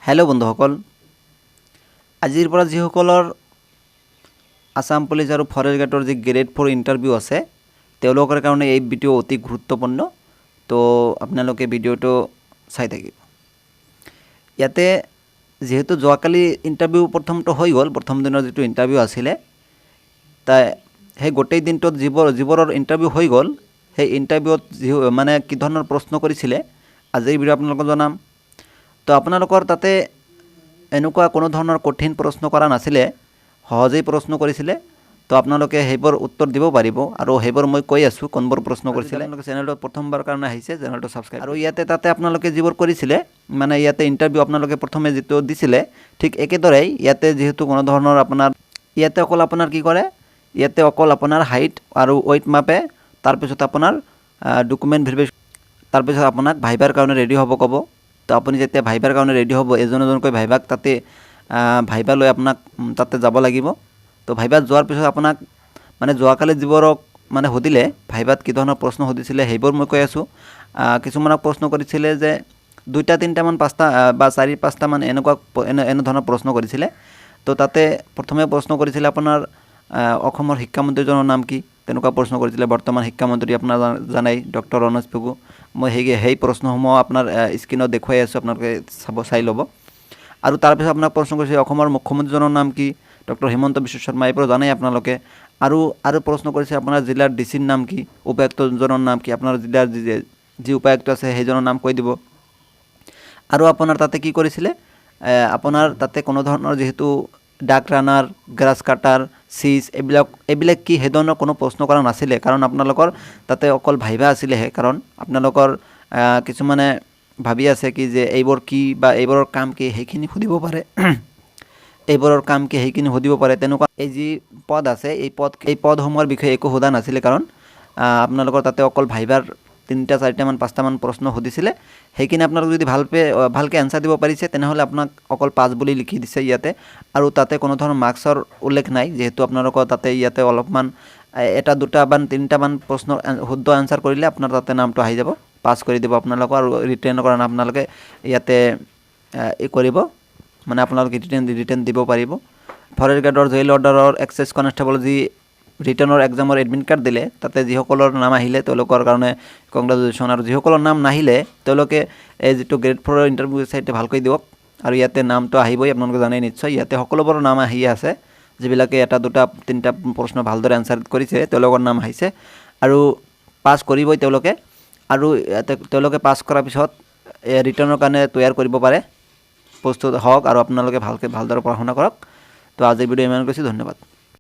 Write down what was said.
Hello बंधुসকল আজিৰ পৰা যিসকলৰ আসাম পুলিচ আৰু ফৰেষ্ট গাৰ্ডৰ যি গ্ৰেড 4 ইণ্টাৰভিউ আছে তেওঁলোকৰ কাৰণে এই ভিডিঅ অতি গুৰুত্বপূৰ্ণ তো আপোনালোকে ভিডিঅটো চাই থাকিব ইয়াতে যেহেতু যোৱাকালি ইণ্টাৰভিউ প্ৰথমটো হৈ গ'ল প্ৰথম দিনৰ যেটো ইণ্টাৰভিউ আছিল তাই সেই গোটেই দিনটোত যিবোৰৰ ইণ্টাৰভিউ হৈ গ'ল সেই ইণ্টাৰভিউত মানে কি ধৰণৰ প্ৰশ্ন কৰিছিল আজি এই ভিডিঅ আপোনালোকক জনাম তো আপোনালোকৰ তাতে এনেকুৱা কোনো ধৰণৰ কঠিন প্ৰশ্ন কৰা নাছিলে সহজেই প্ৰশ্ন কৰিছিলে তো আপোনালোকে হেবৰ উত্তৰ দিব পাৰিব আৰু হেবৰ মই কৈ আছো কোনবোৰ প্ৰশ্ন কৰিছিলে আপোনালোকে চেনেলটো প্ৰথমবাৰ কাৰণে আহিছে চেনেলটো সাবস্ক্ৰাইব আৰু ইয়াতে তাতে আপোনালোকে যিবোৰ কৰিছিলে মানে ইয়াতে ইণ্টাৰভিউ আপোনালোকে প্ৰথমে যেটো দিছিলে ঠিক একেদৰেই ইয়াতে যেহেতু কোনো ধৰণৰ আপোনাৰ ইয়াতে অকল আপোনাৰ কি কৰে ইয়াতে অকল আপোনাৰ হাইট আৰু ওয়েট মাপে তাৰ পিছত আপোনাৰ ডকুমেন্ট ভেৰিফিকেশন তাৰ পিছত আপোনাক ভাইবাৰ কাৰণে ৰেডি হ'ব ক'ব তো আপুনি যেতিয়া ভাইবাৰ কাৰণে ৰেডি হ'ব এজনকৈ ভাইবাক তাতে ভাইবা লৈ আপোনাক তাতে যাব লাগিব তো ভাইবাত যোৱাৰ পিছত আপোনাক মানে যোৱাকালি যিবোৰক মানে হদিলে ভাইবাত কি ধৰণৰ প্ৰশ্ন হদিছিলে হেবৰ মই কৈ আছো কিছুমানক প্ৰশ্ন কৰিছিলে যে দুইটা তিনটা মান পাঁচটা বা চাৰি পাঁচটা মান এনেকুৱা এনে ধৰণৰ প্ৰশ্ন কৰিছিলে তো তাতে প্ৰথমে প্ৰশ্ন কৰিছিলে আপোনাৰ অসমৰ শিক্ষামন্ত্ৰীজনৰ নাম কি তেনেকুৱা প্ৰশ্ন কৰিছিলে বৰ্তমান শিক্ষামন্ত্ৰী আপোনাৰ জানাই ডক্টৰ ৰমেশ পেগু মই হেই প্ৰশ্নসমূহ আপোনাৰ স্ক্ৰিনত দেখুৱাই আছো আপোনালোকে চাই ল'ব আৰু তাৰ পিছত আপোনাক প্ৰশ্ন কৰিছে অসমৰ মুখ্যমন্ত্ৰীজনৰ নাম কি ডক্টৰ হিমন্ত বিশ্ব শৰ্মা এইবোৰ জানাই আপোনালোকে আৰু প্ৰশ্ন কৰিছে আপোনাৰ জিলাৰ ডিচিৰ নাম কি উপায়ুক্তজনৰ নাম কি আপোনাৰ জিলাৰ যি উপায়ুক্ত আছে সেইজনৰ নাম কৈ দিব আৰু আপোনাৰ তাতে কি কৰিছিলে আপোনাৰ তাতে কোনো ধৰণৰ যেহেতু ডাক ৰানাৰ গ্ৰাছ কাটাৰ সিজ এবিলাক কি হেদনৰ কোনো প্ৰশ্ন কৰা নাছিলে কাৰণ আপোনালোকৰ তাতে অকল ভাইবা আছিল হে কাৰণ আপোনালোকৰ কিছুমানে ভাবি আছে কি যে এইবোৰ কি বা এইবোৰৰ কাম কি হেখিনি খুদিব পাৰে এইবোৰৰ কাম কি হেখিনি খুদিব পাৰে তেনেকুৱা এই যি পদ আছে এই পদসমূহৰ বিষয়ে একো হোদা নাছিল কাৰণ আপোনালোকৰ তাতে অকল ভাইবাৰ তিনটা চাৰিটা মান পাঁচটা মান প্ৰশ্ন হদিছিলে হেখিনি আপোনালোক যদি ভালকে আনসাৰ দিব পাৰিছে তেনেহলে আপোনাক অকল 5 বুলি লিখি দিছে ইয়াতে আৰু তাতে কোনো ধৰণৰ মাৰ্কছৰ উল্লেখ নাই যেহেতু আপোনালোকৰ তাতে ইয়াতে অলপমান এটা দুটা বা তিনটা মান প্ৰশ্ন শুদ্ধ আনসাৰ কৰিলে আপোনাৰ তাতে নামটো আহি যাব পাস কৰি দিব আপোনালোক আৰু ৰিটেন কৰা আপোনালোকে ইয়াতে কৰিব মানে আপোনালোকে ৰিটেন দিব পাৰিব ফৰেষ্ট গাৰ্ডৰ জেল অৰ্ডাৰৰ এক্সেছ কনষ্টেবল যি ৰিটেনৰ এক্সামৰ এডমিট কাৰ্ড দিলে তাতে যিসকলৰ নাম আহিলে তেওঁলোকৰ কাৰণে কংগ্ৰেচুলেশ্যন আৰু যিসকলৰ নাম নাহিলে তেওঁলোকে এই যেটো গ্ৰেড 4 ইন্টাৰভিউ সাইটে ভালকৈ দিওক আৰু ইয়াতে নামটো আহিবই আপোনালোকে জানে নিশ্চয় ইয়াতে সকলোবৰ নাম আহি আছে যিবিলাকে এটা দুটা তিনটা প্ৰশ্ন ভালদৰে আনসাৰ কৰিছে তেওঁলোকৰ নাম আহিছে আৰু পাস কৰিবই তেওঁলোকে আৰু তেওঁলোকে পাস কৰাৰ পিছত ৰিটাৰ্নৰ কাৰণে তৈয়াৰ কৰিব পাৰে প্ৰস্তুত হওক আৰু আপোনালোকে ভালদৰে পঢ়া শুনা কৰক তো আজি ভিডিও ইমান কৈছো ধন্যবাদ।